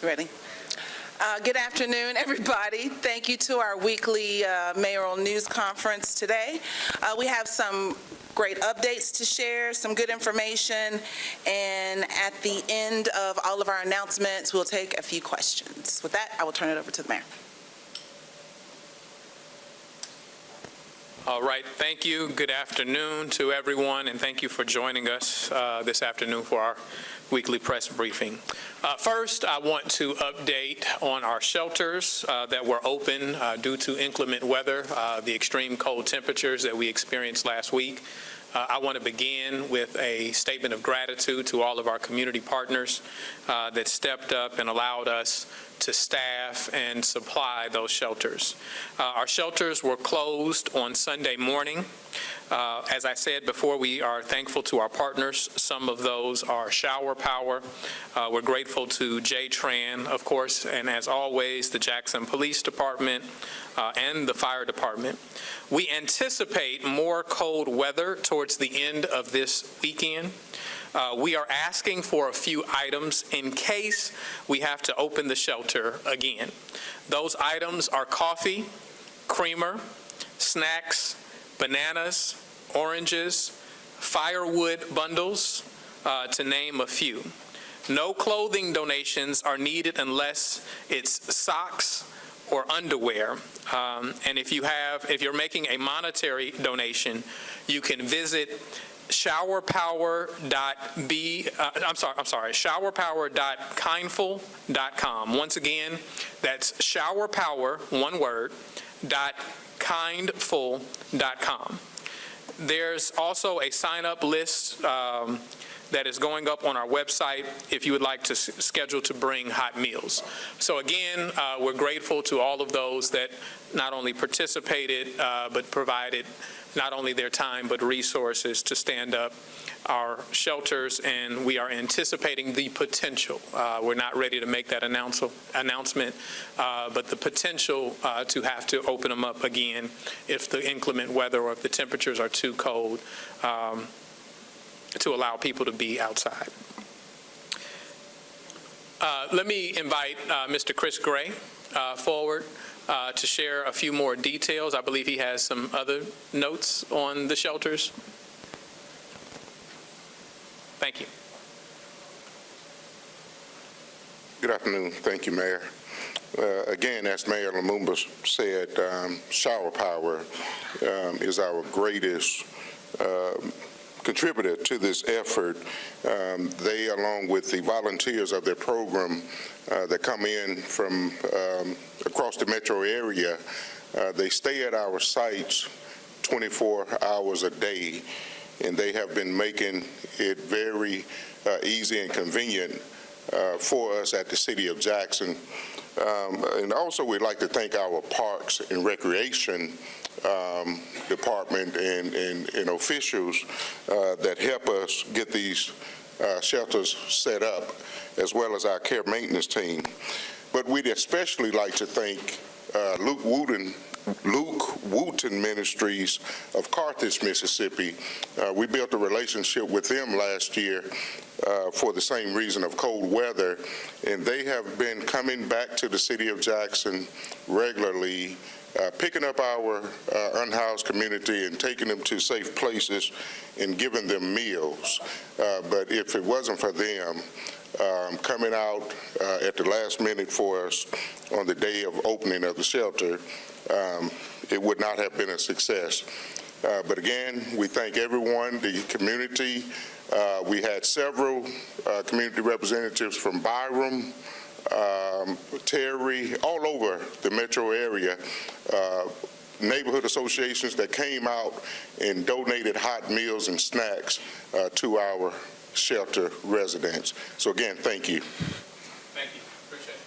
Ready? Good afternoon, everybody. Thank you to our weekly mayoral news conference today. We have some great updates to share, some good information, and at the end of all of our announcements, we'll take a few questions. With that, I will turn it over to the mayor. All right, thank you. Good afternoon to everyone, and thank you for joining us this afternoon for our weekly press briefing. First, I want to update on our shelters that were open due to inclement weather, the extreme cold temperatures that we experienced last week. I want to begin with a statement of gratitude to all of our community partners that stepped up and allowed us to staff and supply those shelters. Our shelters were closed on Sunday morning. As I said before, we are thankful to our partners. Some of those are Shower Power. We're grateful to J-Tran, of course, and as always, the Jackson Police Department and the Fire Department. We anticipate more cold weather towards the end of this weekend. We are asking for a few items in case we have to open the shelter again. Those items are coffee, creamer, snacks, bananas, oranges, firewood bundles, to name a few. No clothing donations are needed unless it's socks or underwear. And if you're making a monetary donation, you can visit showerpower.kindful.com. Once again, that's showerpower, one word, .kindful.com. There's also a sign-up list that is going up on our website if you would like to schedule to bring hot meals. So again, we're grateful to all of those that not only participated, but provided not only their time, but resources to stand up our shelters, and we are anticipating the potential. We're not ready to make that announcement, but the potential to have to open them up again if the inclement weather or if the temperatures are too cold to allow people to be outside. Let me invite Mr. Chris Gray forward to share a few more details. I believe he has some other notes on the shelters. Thank you. Good afternoon. Thank you, Mayor. Again, as Mayor Lumumba said, Shower Power is our greatest contributor to this effort. They, along with the volunteers of their program that come in from across the metro area, they stay at our sites 24 hours a day, and they have been making it very easy and convenient for us at the City of Jackson. And also, we'd like to thank our Parks and Recreation Department and officials that help us get these shelters set up, as well as our care maintenance team. But we'd especially like to thank Luke Wooten Ministries of Carthage, Mississippi. We built a relationship with them last year for the same reason of cold weather, and they have been coming back to the City of Jackson regularly, picking up our unhoused community and taking them to safe places and giving them meals. But if it wasn't for them coming out at the last minute for us on the day of opening of the shelter, it would not have been a success. But again, we thank everyone, the community. We had several community representatives from Byram, Terry, all over the metro area, neighborhood associations that came out and donated hot meals and snacks to our shelter residents. So again, thank you. Thank you. Appreciate it.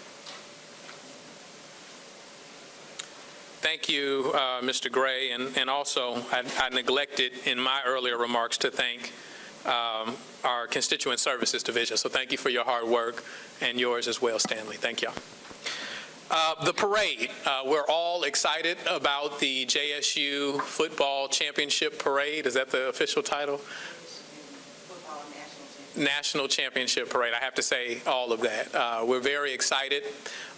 Thank you, Mr. Gray, and also I neglected in my earlier remarks to thank our Constituent Services Division. So thank you for your hard work, and yours as well, Stanley. Thank y'all. The parade. We're all excited about the JSU Football Championship Parade. Is that the official title? National Championship Parade. I have to say all of that. We're very excited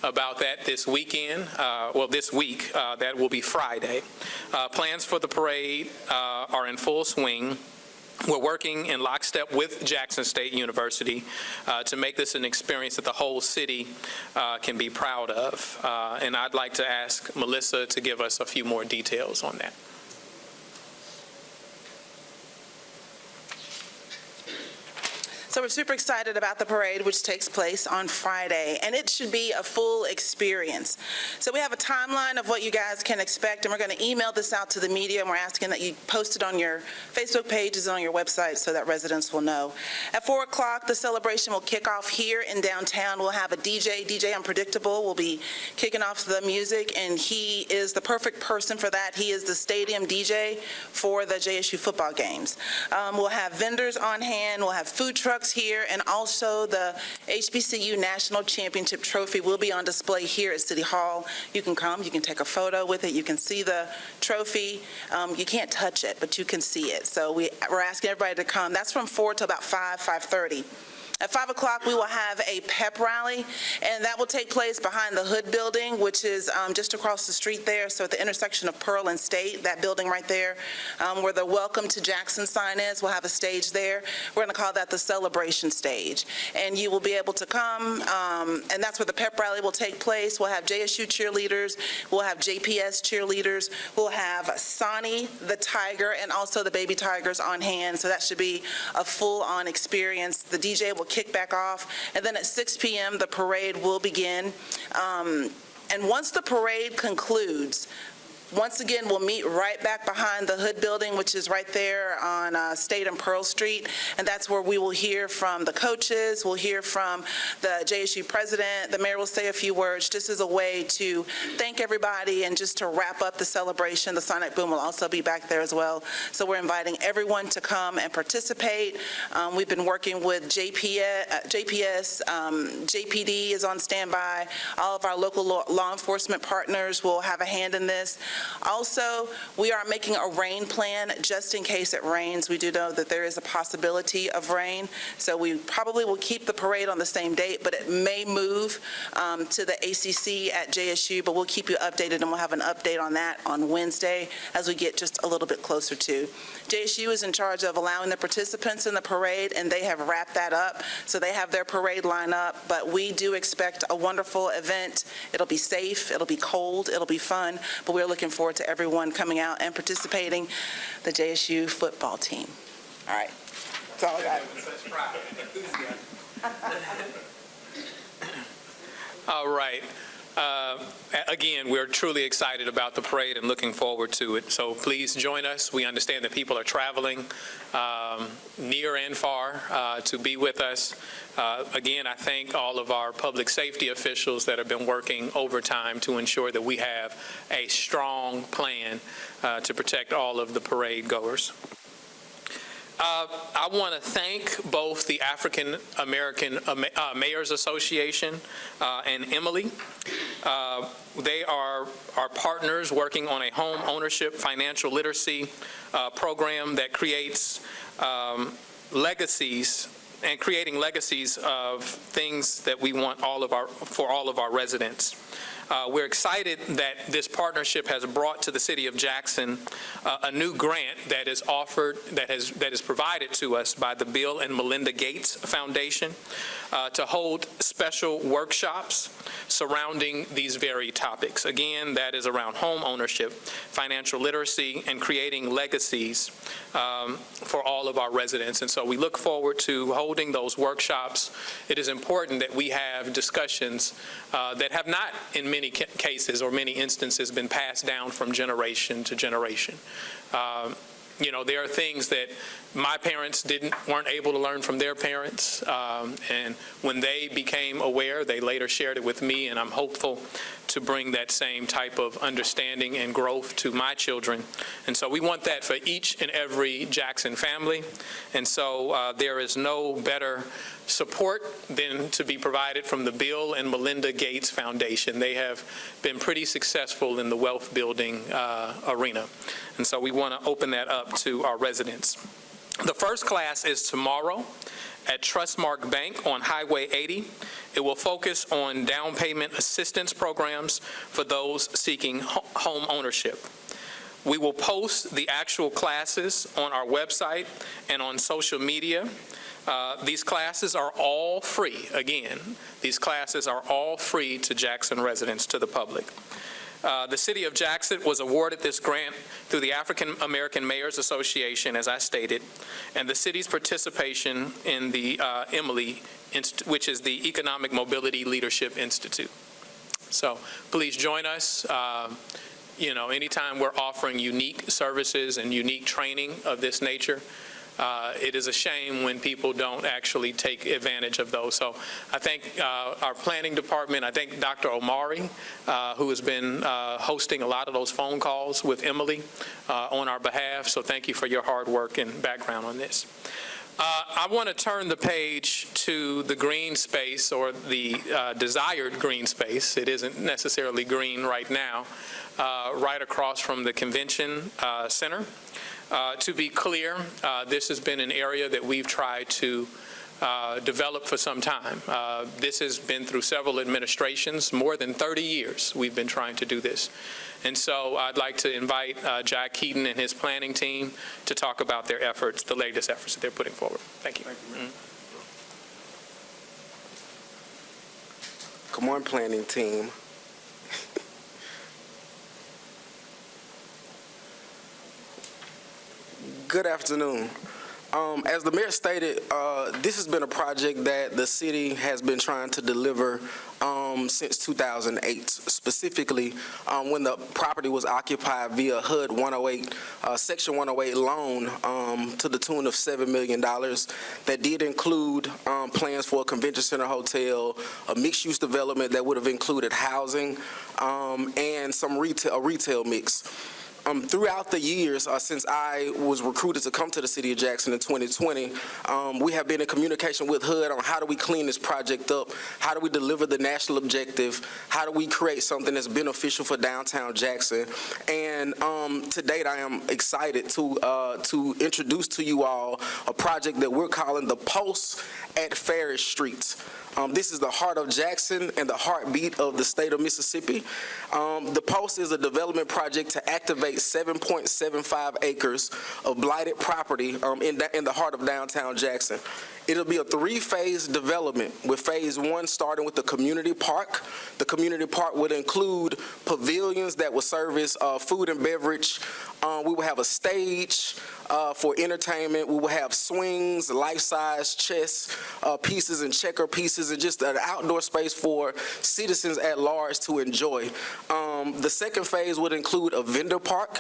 about that this weekend, this week. That will be Friday. Plans for the parade are in full swing. We're working in lockstep with Jackson State University to make this an experience that the whole city can be proud of. And I'd like to ask Melissa to give us a few more details on that. So we're super excited about the parade, which takes place on Friday, and it should be a full experience. So we have a timeline of what you guys can expect, and we're going to email this out to the media, and we're asking that you post it on your Facebook pages and on your website so that residents will know. At 4 o'clock, the celebration will kick off here in downtown. We'll have a DJ Unpredictable will be kicking off the music, and he is the perfect person for that. He is the stadium DJ for the JSU football games. We'll have vendors on hand. We'll have food trucks here, and also the HBCU National Championship Trophy will be on display here at City Hall. You can come, you can take a photo with it, you can see the trophy. You can't touch it, but you can see it. So we're asking everybody to come. That's from 4 to about 5:30. At 5 o'clock, we will have a pep rally, and that will take place behind the Hood Building, which is just across the street there. So at the intersection of Pearl and State, that building right there, where the Welcome to Jackson sign is, we'll have a stage there. We're going to call that the celebration stage. And you will be able to come, and that's where the pep rally will take place. We'll have JSU cheerleaders. We'll have JPS cheerleaders. We'll have Sonny the Tiger and also the Baby Tigers on hand. So that should be a full-on experience. The DJ will kick back off, and then at 6 p.m. the parade will begin. And once the parade concludes, once again, we'll meet right back behind the Hood Building, which is right there on State and Pearl Street, and that's where we will hear from the coaches, we'll hear from the JSU president, the mayor will say a few words, just as a way to thank everybody and just to wrap up the celebration. The Sonic Boom will also be back there as well. So we're inviting everyone to come and participate. We've been working with JPS, JPD is on standby. All of our local law enforcement partners will have a hand in this. Also, we are making a rain plan just in case it rains. We do know that there is a possibility of rain, so we probably will keep the parade on the same date, but it may move to the ACC at JSU, but we'll keep you updated, and we'll have an update on that on Wednesday as we get just a little bit closer to. JSU is in charge of allowing the participants in the parade, and they have wrapped that up, so they have their parade line up, but we do expect a wonderful event. It'll be safe, it'll be cold, it'll be fun, but we're looking forward to everyone coming out and participating, the JSU football team. All right, that's all I got. All right. Again, we're truly excited about the parade and looking forward to it. So please join us. We understand that people are traveling near and far to be with us. Again, I thank all of our public safety officials that have been working overtime to ensure that we have a strong plan to protect all of the parade goers. I want to thank both the African American Mayors Association and Emily. They are our partners working on a home ownership financial literacy program that creates legacies and creating legacies of things that we want for all of our residents. We're excited that this partnership has brought to the city of Jackson a new grant that is offered, that is provided to us by the Bill and Melinda Gates Foundation to hold special workshops surrounding these very topics. Again, that is around home ownership, financial literacy, and creating legacies for all of our residents. And so we look forward to holding those workshops. It is important that we have discussions that have not, in many cases or many instances, been passed down from generation to generation. There are things that my parents weren't able to learn from their parents, and when they became aware, they later shared it with me, and I'm hopeful to bring that same type of understanding and growth to my children. And so we want that for each and every Jackson family, and so there is no better support than to be provided from the Bill and Melinda Gates Foundation. They have been pretty successful in the wealth building arena, and so we want to open that up to our residents. The first class is tomorrow at Trustmark Bank on Highway 80. It will focus on down payment assistance programs for those seeking home ownership. We will post the actual classes on our website and on social media. These classes are all free. Again, these classes are all free to Jackson residents, to the public. The City of Jackson was awarded this grant through the African American Mayors Association, as I stated, and the city's participation in the EMILI, which is the Economic Mobility Leadership Institute. So please join us. Anytime we're offering unique services and unique training of this nature, it is a shame when people don't actually take advantage of those. So I thank our planning department. I thank Dr. Omari, who has been hosting a lot of those phone calls with Emily on our behalf. So thank you for your hard work and background on this. I want to turn the page to the green space, or the desired green space. It isn't necessarily green right now, right across from the convention center. To be clear, this has been an area that we've tried to develop for some time. This has been through several administrations, more than 30 years we've been trying to do this. And so I'd like to invite Jack Keaton and his planning team to talk about their efforts, the latest efforts that they're putting forward. Thank you. Come on, planning team. Good afternoon. As the mayor stated, this has been a project that the city has been trying to deliver since 2008, specifically when the property was occupied via HUD 108, Section 108 loan to the tune of $7 million. That did include plans for a convention center hotel, a mixed-use development that would have included housing, and a retail mix. Throughout the years, since I was recruited to come to the City of Jackson in 2020, we have been in communication with HUD on how do we clean this project up, how do we deliver the national objective, how do we create something that's beneficial for downtown Jackson. And to date, I am excited to introduce to you all a project that we're calling the Pulse at Farish Street. This is the heart of Jackson and the heartbeat of the state of Mississippi. The Pulse is a development project to activate 7.75 acres of blighted property in the heart of downtown Jackson. It'll be a three-phase development, with phase one starting with the community park. The community park would include pavilions that will service food and beverage. We will have a stage for entertainment. We will have swings, life-size chess pieces and checker pieces, and just an outdoor space for citizens at large to enjoy. The second phase would include a vendor park.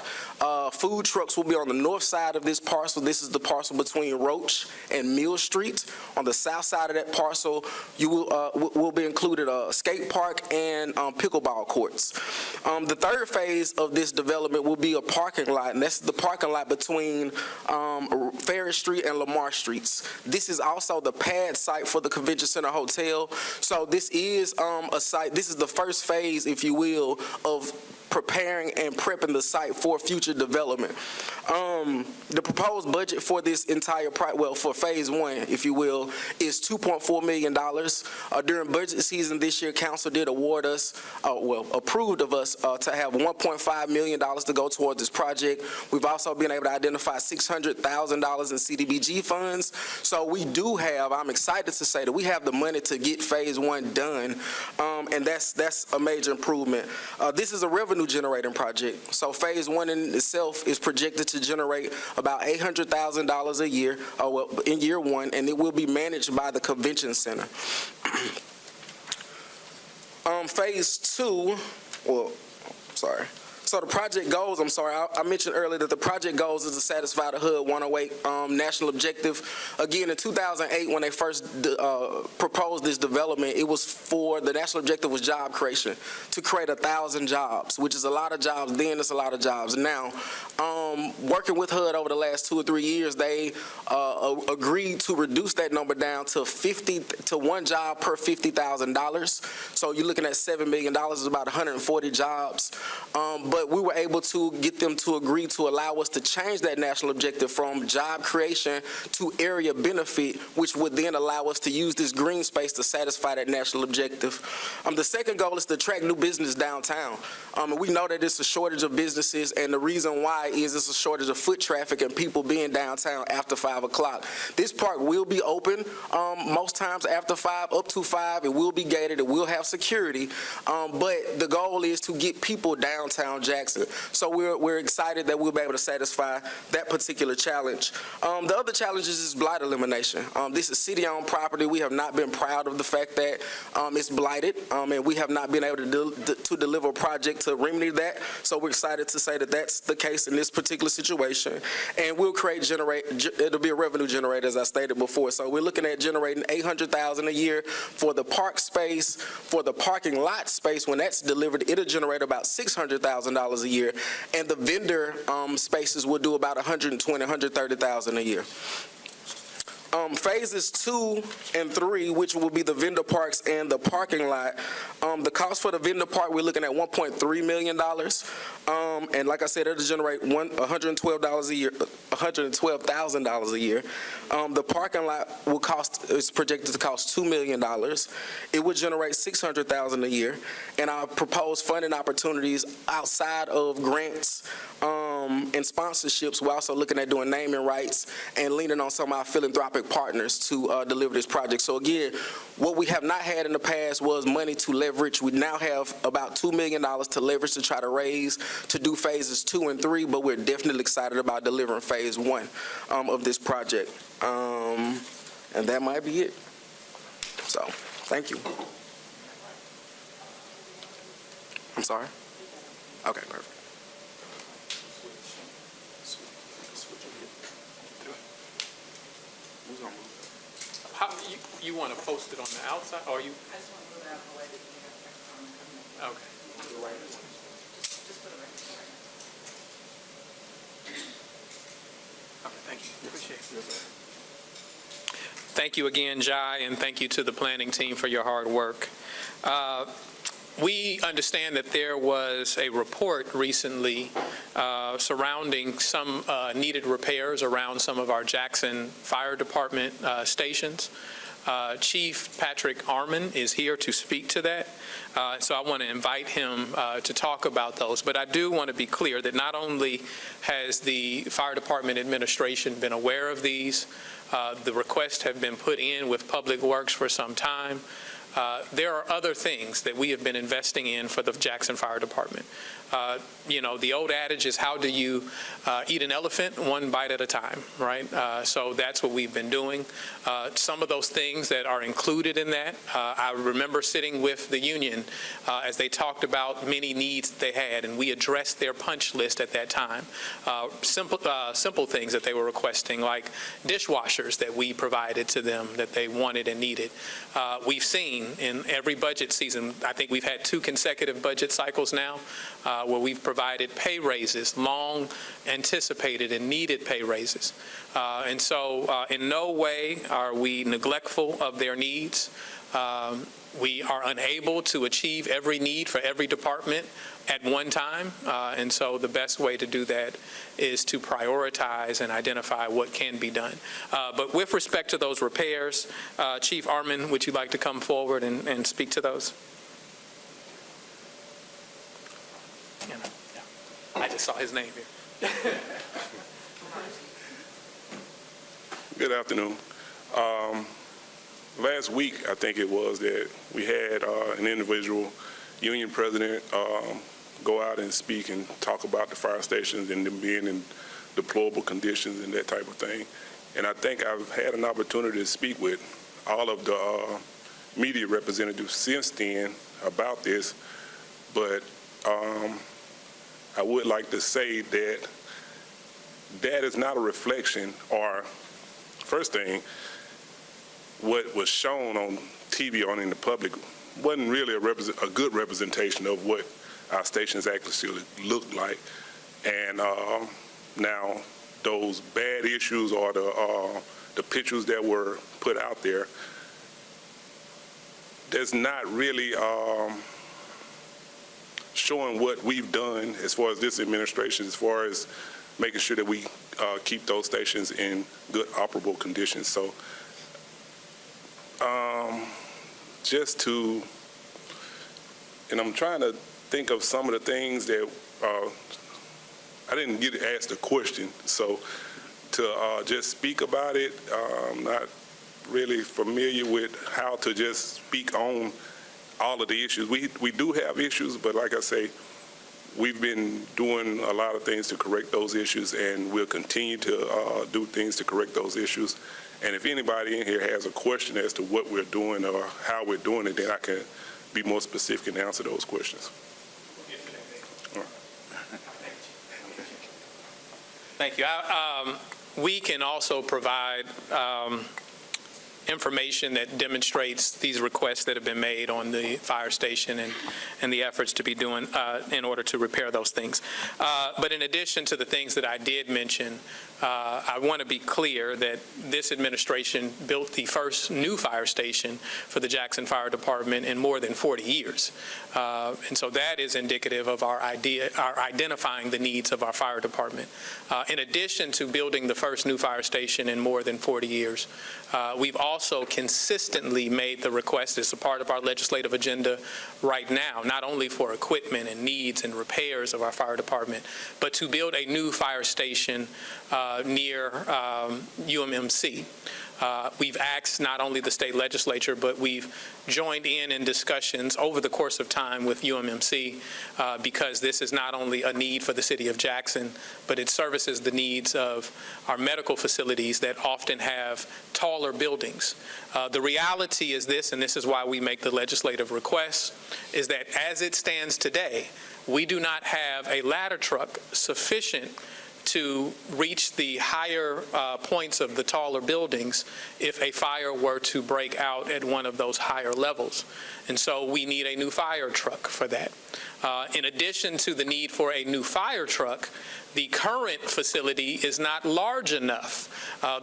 Food trucks will be on the north side of this parcel. This is the parcel between Roach and Mill Street. On the south side of that parcel, you will be included a skate park and pickleball courts. The third phase of this development will be a parking lot, and that's the parking lot between Farish Street and Lamar Streets. This is also the pad site for the Convention Center Hotel. So this is a site, this is the first phase, if you will, of preparing and prepping the site for future development. The proposed budget for this entire for phase one, if you will, is $2.4 million. During budget season this year, council did award us, approved of us to have $1.5 million to go towards this project. We've also been able to identify $600,000 in CDBG funds. So we do have, I'm excited to say that we have the money to get phase one done, and that's a major improvement. This is a revenue generating project. So phase one in itself is projected to generate about $800,000 a year, in year one, and it will be managed by the convention center. Phase two, so the project goals, I mentioned earlier that the project goals is to satisfy the HUD 108 national objective. Again, in 2008, when they first proposed this development, it was for, the national objective was job creation, to create 1,000 jobs, which is a lot of jobs then, it's a lot of jobs now. Working with HUD over the last 2 or 3 years, they agreed to reduce that number down to one job per $50,000. So you're looking at $7 million, is about 140 jobs. But but we were able to get them to agree to allow us to change that national objective from job creation to area benefit, which would then allow us to use this green space to satisfy that national objective. The second goal is to attract new business downtown. And we know that it's a shortage of businesses, and the reason why is it's a shortage of foot traffic and people being downtown after 5 o'clock. This park will be open most times after 5, up to 5. It will be gated. It will have security. But the goal is to get people downtown Jackson. So we're excited that we'll be able to satisfy that particular challenge. The other challenges is blight elimination. This is city-owned property. We have not been proud of the fact that it's blighted, and we have not been able to deliver a project to remedy that. So we're excited to say that that's the case in this particular situation. And we'll it'll be a revenue generator, as I stated before. So we're looking at generating $800,000 a year for the park space. For the parking lot space, when that's delivered, it'll generate about $600,000 a year. And the vendor spaces will do about $120,000, $130,000 a year. Phases 2 and 3, which will be the vendor parks and the parking lot, the cost for the vendor park, we're looking at $1.3 million. And like I said, it'll generate $112 a year, $112,000 a year. The parking lot is projected to cost $2 million. It would generate $600,000 a year. And our proposed funding opportunities outside of grants and sponsorships, we're also looking at doing naming rights and leaning on some of our philanthropic partners to deliver this project. So again, what we have not had in the past was money to leverage. We now have about $2 million to leverage to try to raise to do phases 2 and 3, but we're definitely excited about delivering phase 1 of this project. And that might be it. So, thank you. I'm sorry? Okay, perfect. How, you want to post it on the outside, or you? I just want to move it out of the way that you have Okay. Just put it right there. Okay, thank you. Appreciate it. Thank you again, Jai, and thank you to the planning team for your hard work. We understand that there was a report recently surrounding some needed repairs around some of our Jackson Fire Department stations. Chief Patrick Armon is here to speak to that, so I want to invite him to talk about those. But I do want to be clear that not only has the Fire Department administration been aware of these, the requests have been put in with Public Works for some time. There are other things that we have been investing in for the Jackson Fire Department. You know, the old adage is, how do you eat an elephant? One bite at a time, right? So that's what we've been doing. Some of those things that are included in that, I remember sitting with the union as they talked about many needs they had, and we addressed their punch list at that time. Simple things that they were requesting, like dishwashers that we provided to them that they wanted and needed. We've seen in every budget season, I think we've had 2 consecutive budget cycles now, where we've provided pay raises, long anticipated and needed pay raises. And so in no way are we neglectful of their needs. We are unable to achieve every need for every department at one time, and so the best way to do that is to prioritize and identify what can be done. But with respect to those repairs, Chief Armon, would you like to come forward and speak to those? Yeah. I just saw his name here. Good afternoon. Last week, I think it was, that we had an individual union president go out and speak and talk about the fire stations and them being in deplorable conditions and that type of thing. And I think I've had an opportunity to speak with all of the media representatives since then about this, but I would like to say that that is not a reflection, or first thing, what was shown on TV or in the public wasn't really a good representation of what our stations actually looked like. And now those bad issues or the pictures that were put out there, there's not really showing what we've done as far as this administration, as far as making sure that we keep those stations in good operable conditions. So and I'm trying to think of some of the things that I didn't get asked a question, so to just speak about it, I'm not really familiar with how to just speak on all of the issues. We do have issues, but like I say, we've been doing a lot of things to correct those issues, and we'll continue to do things to correct those issues. And if anybody in here has a question as to what we're doing or how we're doing it, then I can be more specific and answer those questions. Thank you. We can also provide information that demonstrates these requests that have been made on the fire station and the efforts to be doing in order to repair those things. But in addition to the things that I did mention, I want to be clear that this administration built the first new fire station for the Jackson Fire Department in more than 40 years. And so that is indicative of our identifying the needs of our fire department. In addition to building the first new fire station in more than 40 years, we've also consistently made the request as a part of our legislative agenda right now, not only for equipment and needs and repairs of our fire department, but to build a new fire station near UMMC. We've asked not only the state legislature, but we've joined in discussions over the course of time with UMMC because this is not only a need for the city of Jackson, but it services the needs of our medical facilities that often have taller buildings. The reality is this, and this is why we make the legislative requests, is that as it stands today, we do not have a ladder truck sufficient to reach the higher points of the taller buildings if a fire were to break out at one of those higher levels. And so we need a new fire truck for that. In addition to the need for a new fire truck, the current facility is not large enough.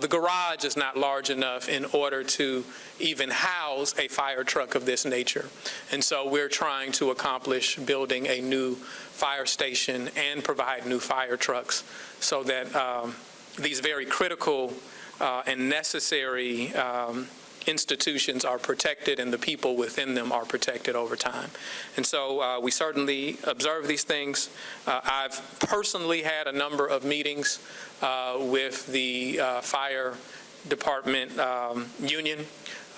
The garage is not large enough in order to even house a fire truck of this nature. And so we're trying to accomplish building a new fire station and provide new fire trucks so that these very critical and necessary institutions are protected and the people within them are protected over time. And so we certainly observe these things. I've personally had a number of meetings with the fire department union,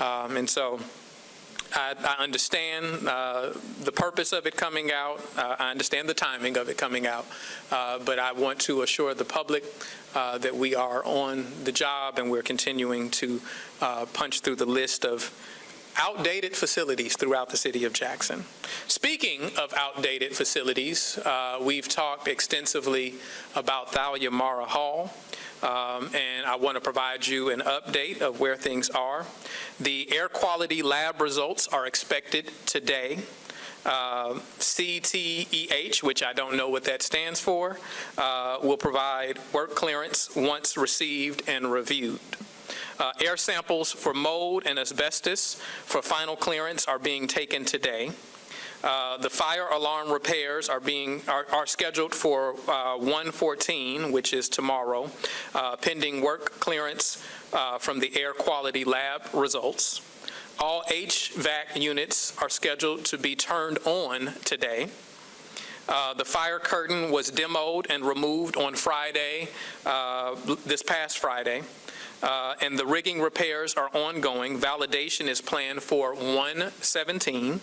and so I understand the purpose of it coming out. I understand the timing of it coming out. But I want to assure the public that we are on the job and we're continuing to punch through the list of outdated facilities throughout the city of Jackson. Speaking of outdated facilities, we've talked extensively about Thalia Mara Hall. And I want to provide you an update of where things are. The air quality lab results are expected today. CTEH, which I don't know what that stands for, will provide work clearance once received and reviewed. Air samples for mold and asbestos for final clearance are being taken today. The fire alarm repairs are scheduled for 1/14, which is tomorrow, pending work clearance from the air quality lab results. All HVAC units are scheduled to be turned on today. The fire curtain was demoed and removed on Friday, this past Friday. And the rigging repairs are ongoing. Validation is planned for 1/17.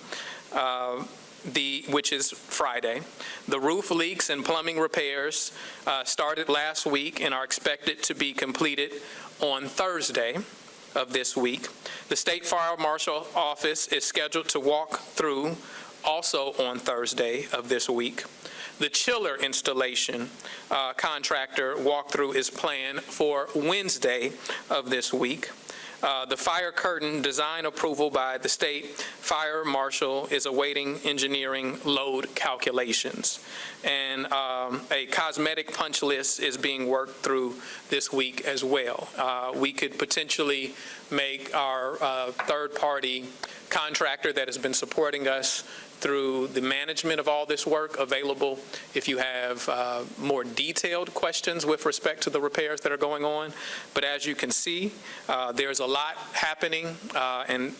Which is Friday. The roof leaks and plumbing repairs started last week and are expected to be completed on Thursday of this week. The State Fire Marshal Office is scheduled to walk through also on Thursday of this week. The chiller installation contractor walkthrough is planned for Wednesday of this week. The fire curtain design approval by the state fire marshal is awaiting engineering load calculations. And a cosmetic punch list is being worked through this week as well. We could potentially make our third-party contractor that has been supporting us through the management of all this work available if you have more detailed questions with respect to the repairs that are going on. But as you can see, there's a lot happening, and,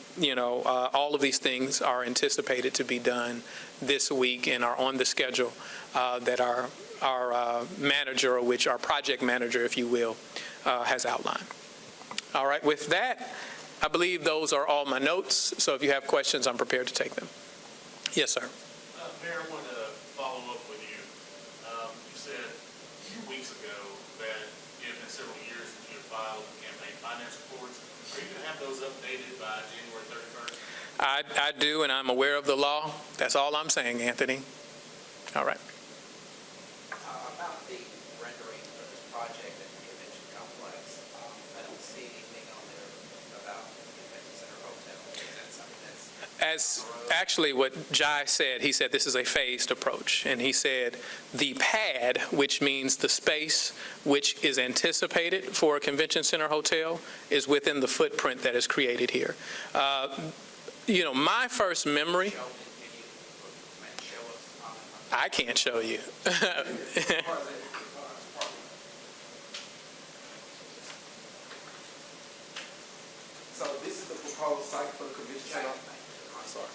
all of these things are anticipated to be done this week and are on the schedule that our manager, or which our project manager, if you will, has outlined. All right, with that, I believe those are all my notes, so if you have questions, I'm prepared to take them. Yes, sir. Mayor, I wanted to follow up with you. You said a few weeks ago that it had been several years since you had filed campaign finance reports. Are you going to have those updated by January 31st? I do, and I'm aware of the law. That's all I'm saying, Anthony. All right. About the rendering for this project at the convention complex, I don't see anything on there about the convention center hotel. Is that something that's? As actually what Jai said, he said this is a phased approach, and he said the pad, which means the space which is anticipated for a convention center hotel, is within the footprint that is created here. My first memory, I can't show you. So this is the proposed site for the convention center? I'm sorry.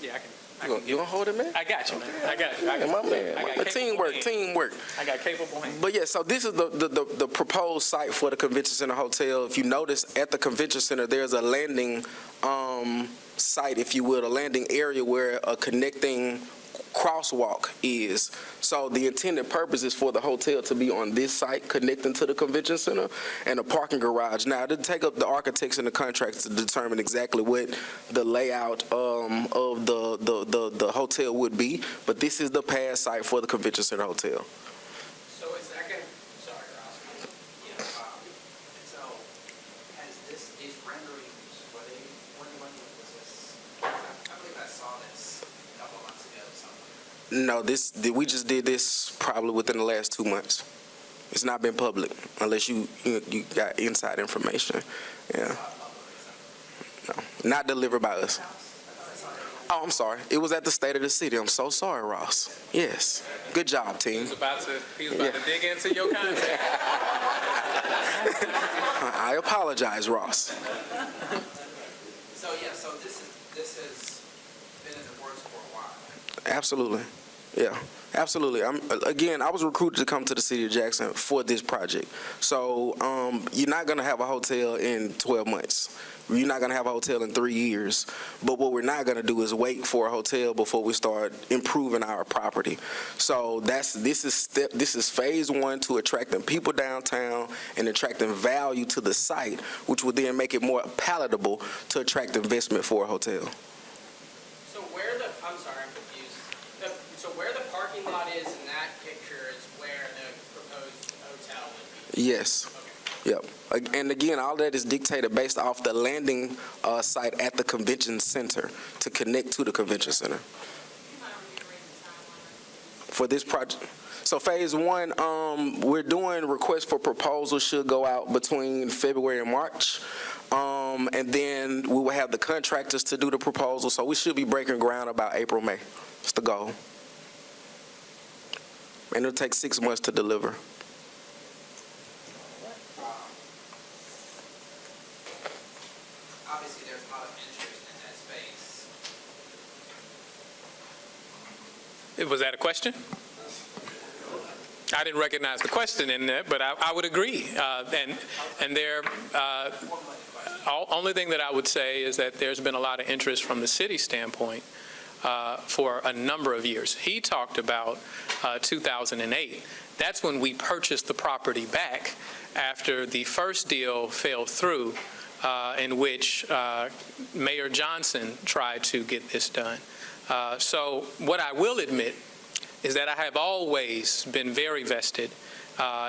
Yeah, You gonna hold it, man? I got you, man. I got you. Yeah, my man. I got capable Teamwork, hands. teamwork. I got capable hands. But yeah, so this is the proposed site for the convention center hotel. If you notice, at the convention center, there's a landing site, if you will, a landing area where a connecting crosswalk is. So the intended purpose is for the hotel to be on this site connecting to the convention center and a parking garage. Now, to take up the architects and the contracts to determine exactly what the layout of the hotel would be, but this is the pad site for the convention center hotel. So is that going to, sorry, Ross, so has these renderings, when was this? I believe I saw this a couple of months ago somewhere. No, we just did this probably within the last 2 months. It's not been public unless you got inside information. Yeah. No, not delivered by us. Oh, I'm sorry. It was at the State of the City. I'm so sorry, Ross. Yes. Good job, team. He was about to dig into your contract. I apologize, Ross. So, yeah, so this has been in the works for a while. Absolutely. Yeah, absolutely. I was recruited to come to the city of Jackson for this project. So you're not going to have a hotel in 12 months. You're not going to have a hotel in 3 years. But what we're not going to do is wait for a hotel before we start improving our property. So this is phase one to attracting people downtown and attracting value to the site, which would then make it more palatable to attract investment for a hotel. So I'm sorry, I'm confused. So where the parking lot is in that picture is where the proposed hotel would be? Yes. Yep. And again, all that is dictated based off the landing site at the convention center to connect to the convention center. For this project. So phase one, we're doing requests for proposals should go out between February and March. And then we will have the contractors to do the proposal. So we should be breaking ground about April, May. That's the goal. And it'll take 6 months to deliver. Obviously, there's a lot of interest in that space. Was that a question? I didn't recognize the question in there, but I would agree. And there, only thing that I would say is that there's been a lot of interest from the city standpoint for a number of years. He talked about 2008. That's when we purchased the property back after the first deal fell through, in which Mayor Johnson tried to get this done. So what I will admit is that I have always been very vested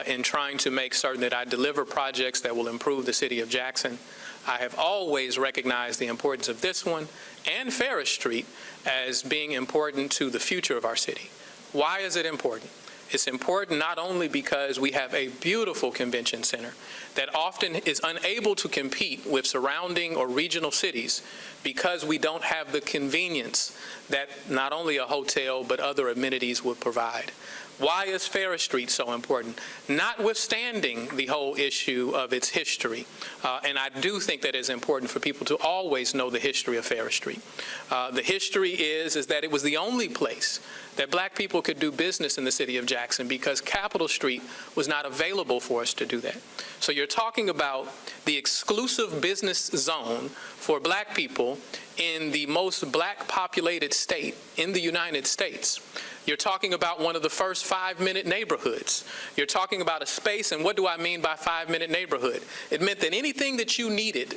in trying to make certain that I deliver projects that will improve the city of Jackson. I have always recognized the importance of this one and Ferris Street as being important to the future of our city. Why is it important? It's important not only because we have a beautiful convention center that often is unable to compete with surrounding or regional cities because we don't have the convenience that not only a hotel but other amenities would provide. Why is Ferris Street so important? Notwithstanding the whole issue of its history, and I do think that it's important for people to always know the history of Ferris Street. The history is that it was the only place that black people could do business in the city of Jackson because Capitol Street was not available for us to do that. So you're talking about the exclusive business zone for black people in the most black populated state in the United States. You're talking about one of the first 5-minute neighborhoods. You're talking about a space, and what do I mean by 5-minute neighborhood? It meant that anything that you needed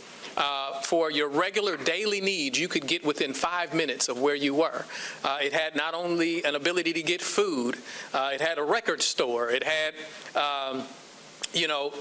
for your regular daily needs, you could get within 5 minutes of where you were. It had not only an ability to get food, it had a record store, it had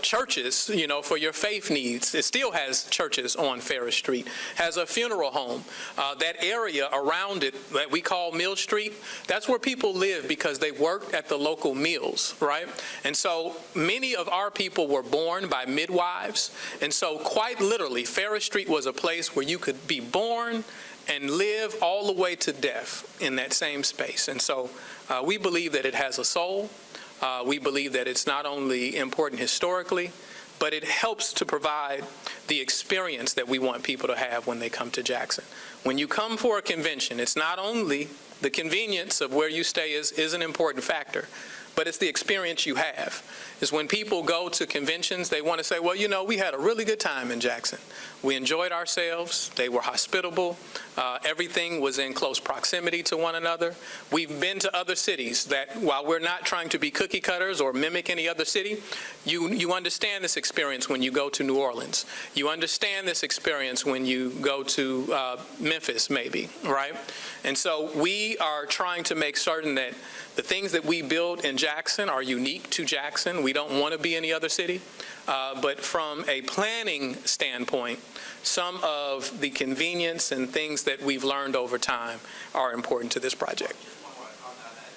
churches, for your faith needs. It still has churches on Ferris Street, has a funeral home. That area around it that we call Mill Street, that's where people live because they worked at the local mills, right? And so many of our people were born by midwives. And so quite literally, Ferris Street was a place where you could be born and live all the way to death in that same space. And so we believe that it has a soul. We believe that it's not only important historically, but it helps to provide the experience that we want people to have when they come to Jackson. When you come for a convention, it's not only the convenience of where you stay is an important factor, but it's the experience you have. Is when people go to conventions, they want to say, well, we had a really good time in Jackson. We enjoyed ourselves. They were hospitable. Everything was in close proximity to one another. We've been to other cities that, while we're not trying to be cookie cutters or mimic any other city, you understand this experience when you go to New Orleans. You understand this experience when you go to Memphis, maybe, right? And so we are trying to make certain that the things that we build in Jackson are unique to Jackson. We don't want to be any other city. But from a planning standpoint, some of the convenience and things that we've learned over time are important to this project. Just one more on that.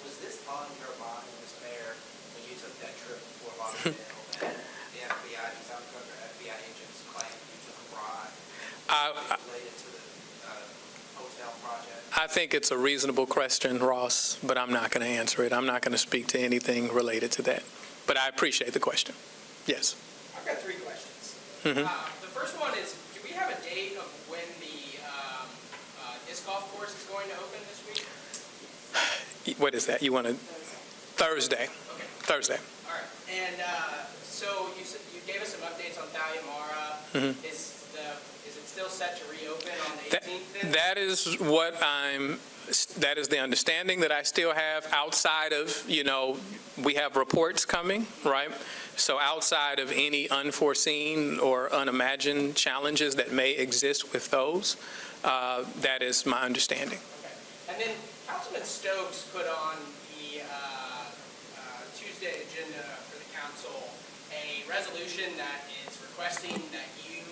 Was this on your mind, Mr. Mayor, when you took that trip to Fort Lauderdale and the FBI, South Dakota FBI agents claimed you took a bribe related to the hotel project? I think it's a reasonable question, Ross, but I'm not going to answer it. I'm not going to speak to anything related to that. But I appreciate the question. Yes. I've got 3 questions. Mhm. The first one is, do we have a date of when the disc golf course is going to open this week? What is that? You want to? Thursday. Okay. Thursday. All right. And so you gave us some updates on Thalia Mara. Mhm. Is it still set to reopen on the 18th then? That is that is the understanding that I still have outside of, we have reports coming, right? So outside of any unforeseen or unimagined challenges that may exist with those, that is my understanding. Okay. And then Councilman Stokes put on the Tuesday agenda for the council a resolution that is requesting that you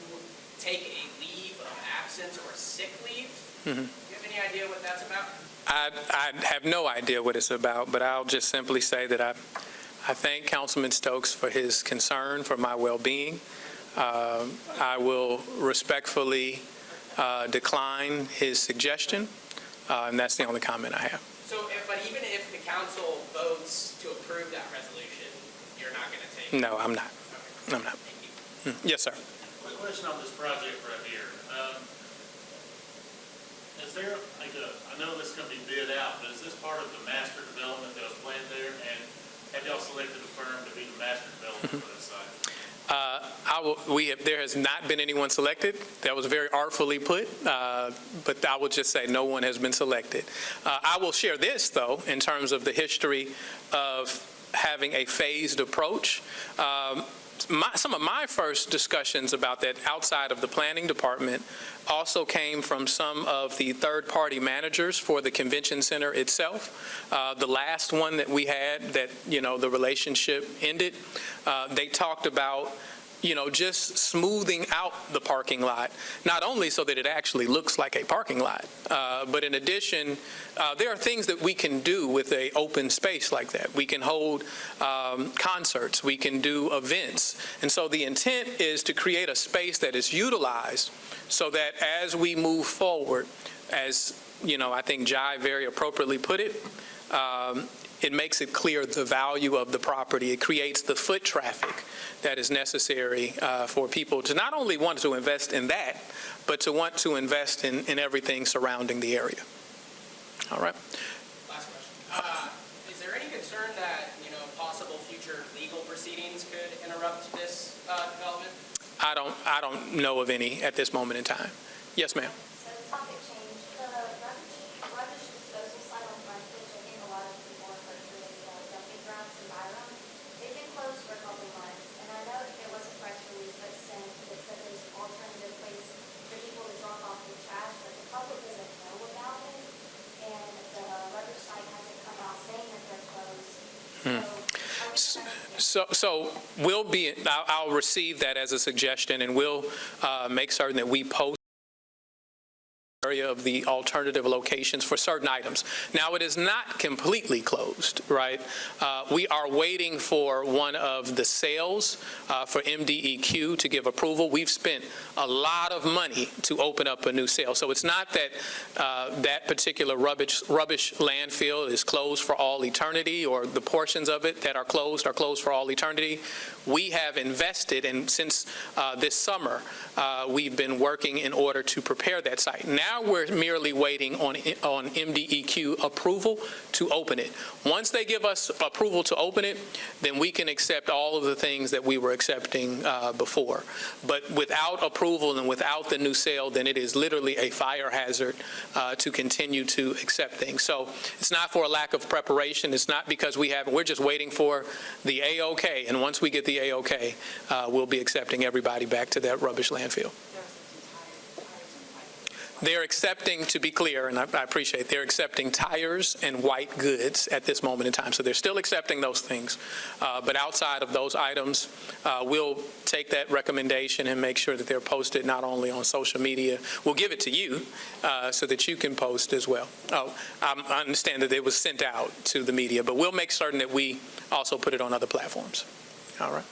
take a leave of absence or sick leave. Mhm. Do you have any idea what that's about? I have no idea what it's about, but I'll just simply say that I thank Councilman Stokes for his concern for my well-being. I will respectfully decline his suggestion, and that's the only comment I have. So, but even if the council votes to approve that resolution, you're not going to take it? No, I'm not. Okay. I'm not. Thank you. Yes, sir. Quick question on this project right here. Is there, I know this is going to be bid out, but is this part of the master development that was planned there? And have y'all selected a firm to be the master developer for this site? There has not been anyone selected. That was very artfully put, but I will just say no one has been selected. I will share this, though, in terms of the history of having a phased approach. Some of my first discussions about that outside of the planning department also came from some of the third-party managers for the convention center itself. The last one that we had that, the relationship ended, they talked about just smoothing out the parking lot, not only so that it actually looks like a parking lot, but in addition, there are things that we can do with a open space like that. We can hold concerts, we can do events. And so the intent is to create a space that is utilized so that as we move forward, as I think Jai very appropriately put it, it makes it clear the value of the property. It creates the foot traffic that is necessary for people to not only want to invest in that, but to want to invest in everything surrounding the area. All right. Last question. Is there any concern that, possible future legal proceedings could interrupt this development? I don't know of any at this moment in time. Yes, ma'am. So the topic changed. The rubbish disposal site on Frontage, I think a lot of people have heard of this, dumping grounds in Byram. They've been closed for a couple months, and I know that there was a press release that said there's an alternative place for people to drop off their trash, but the public doesn't know about it, and the rubbish site hasn't come out saying that they're closed. So I'll receive that as a suggestion, and we'll make certain that we post area of the alternative locations for certain items. Now, it is not completely closed, right? We are waiting for one of the sales for MDEQ to give approval. We've spent a lot of money to open up a new sale. So it's not that that particular rubbish landfill is closed for all eternity, or the portions of it that are closed for all eternity. We have invested, and since this summer, we've been working in order to prepare that site. Now we're merely waiting on MDEQ approval to open it. Once they give us approval to open it, then we can accept all of the things that we were accepting before. But without approval and without the new sale, then it is literally a fire hazard to continue to accept things. So it's not for a lack of preparation. It's not because we're just waiting for the A-OK. And once we get the A-OK, we'll be accepting everybody back to that rubbish landfill. They're accepting, to be clear, and I appreciate, they're accepting tires and white goods at this moment in time. So they're still accepting those things. But outside of those items, we'll take that recommendation and make sure that they're posted not only on social media. We'll give it to you so that you can post as well. I understand that it was sent out to the media, but we'll make certain that we also put it on other platforms. All right.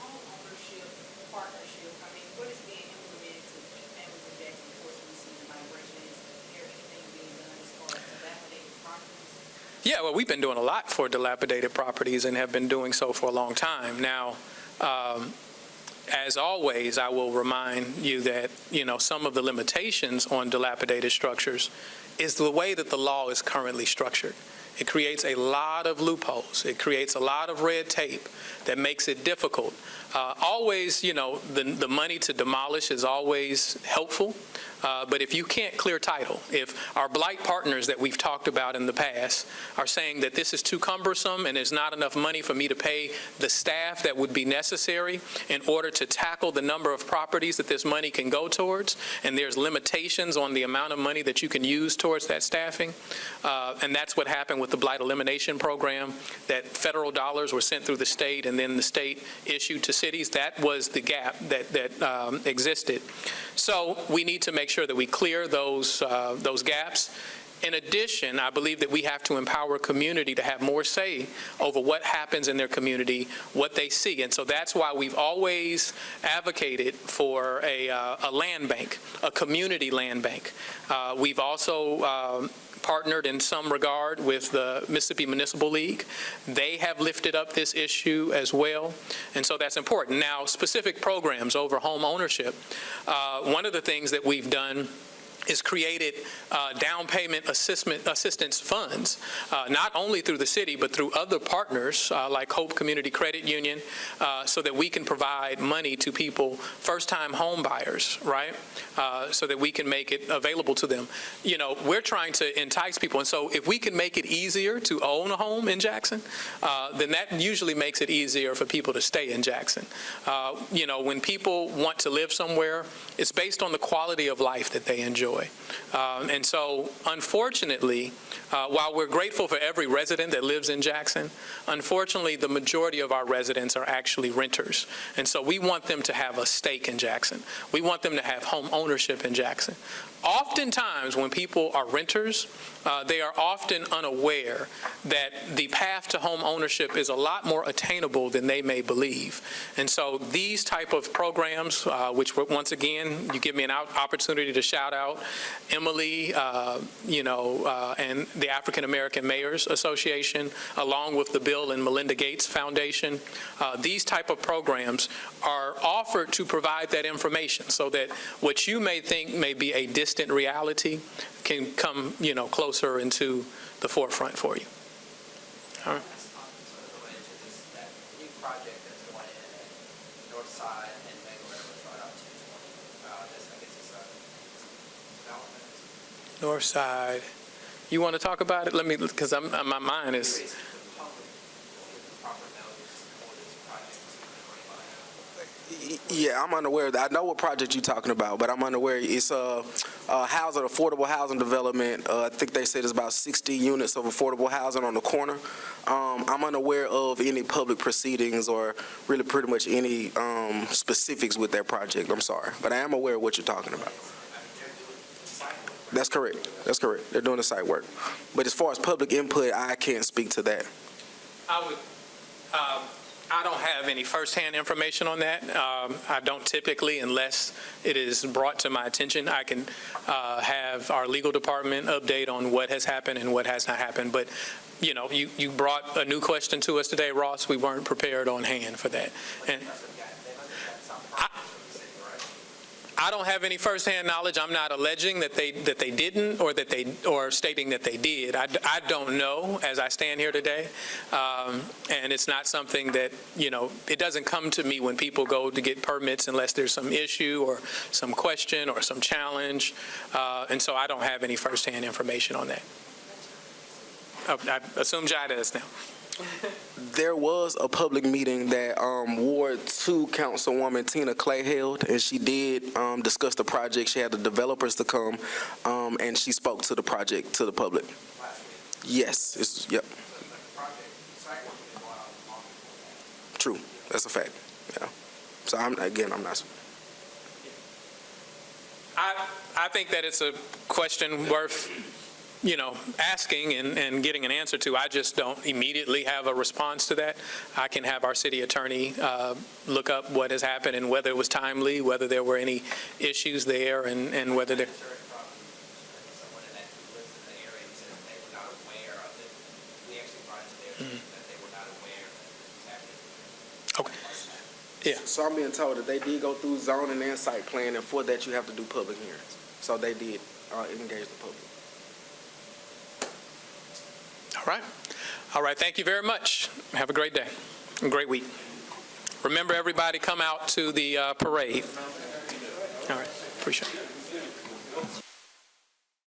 Yeah, well, we've been doing a lot for dilapidated properties and have been doing so for a long time. Now, as always, I will remind you that, some of the limitations on dilapidated structures is the way that the law is currently structured. It creates a lot of loopholes. It creates a lot of red tape that makes it difficult. Always, the money to demolish is always helpful. But if you can't clear title, if our blight partners that we've talked about in the past are saying that this is too cumbersome and there's not enough money for me to pay the staff that would be necessary in order to tackle the number of properties that this money can go towards, and there's limitations on the amount of money that you can use towards that staffing, and that's what happened with the blight elimination program, that federal dollars were sent through the state and then the state issued to cities. That was the gap that existed. So we need to make sure that we clear those gaps. In addition, I believe that we have to empower community to have more say over what happens in their community, what they see. And so that's why we've always advocated for a land bank, a community land bank. We've also partnered in some regard with the Mississippi Municipal League. They have lifted up this issue as well, and so that's important. Now, specific programs over home ownership, one of the things that we've done is created down payment assistance funds, not only through the city, but through other partners like Hope Community Credit Union, so that we can provide money to people, first-time home buyers, right? So that we can make it available to them. We're trying to entice people, and so if we can make it easier to own a home in Jackson, then that usually makes it easier for people to stay in Jackson. When people want to live somewhere, it's based on the quality of life that they enjoy. enjoy. And so, unfortunately, while we're grateful for every resident that lives in Jackson, unfortunately, the majority of our residents are actually renters. And so we want them to have a stake in Jackson. We want them to have home ownership in Jackson. Oftentimes, when people are renters, they are often unaware that the path to home ownership is a lot more attainable than they may believe. And so these type of programs, which once again, you give me an opportunity to shout out Emily, and the African American Mayors Association, along with the Bill and Melinda Gates Foundation. These type of programs are offered to provide that information so that what you may think may be a distant reality can come, closer into the forefront for you. All right. Sort of related to this, that new project that's going in at Northside and Mega Railroad right out 220. This, I guess, is development. North Side. You want to talk about it? Let me, because my mind is. Curious if the public will get the proper notice for this project to be greenlighted. Yeah, I'm unaware of that. I know what project you're talking about, but I'm unaware. It's a affordable housing development. I think they said it's about 60 units of affordable housing on the corner. I'm unaware of any public proceedings or really pretty much any specifics with that project. I'm sorry, but I am aware of what you're talking about. That's correct. That's correct. They're doing the site work. But as far as public input, I can't speak to that. I don't have any firsthand information on that. I don't typically, unless it is brought to my attention. I can have our legal department update on what has happened and what has not happened. But, you brought a new question to us today, Ross. We weren't prepared on hand for that. And I don't have any firsthand knowledge. I'm not alleging that they didn't or stating that they did. I don't know as I stand here today, and it's not something that it doesn't come to me when people go to get permits unless there's some issue or some question or some challenge, and so I don't have any firsthand information on that. I assume Jai does now. There was a public meeting that Ward 2 Councilwoman Tina Clay held, and she did discuss the project. She had the developers to come, and she spoke to the project, to the public. Yes, yep. True, that's a fact, yeah. So I'm not. I think that it's a question worth asking and getting an answer to. I just don't immediately have a response to that. I can have our city attorney look up what has happened and whether it was timely, whether there were any issues there, and whether there. Someone that lives in the area said they were not aware of it. We actually brought it to their attention that they were not aware that this was happening. Okay. Yeah. So I'm being told that they did go through zoning and site plan, and for that you have to do public hearings. So they did engage the public. All right. Thank you very much. Have a great day. A great week. Remember, everybody, come out to the parade. All right. Appreciate it.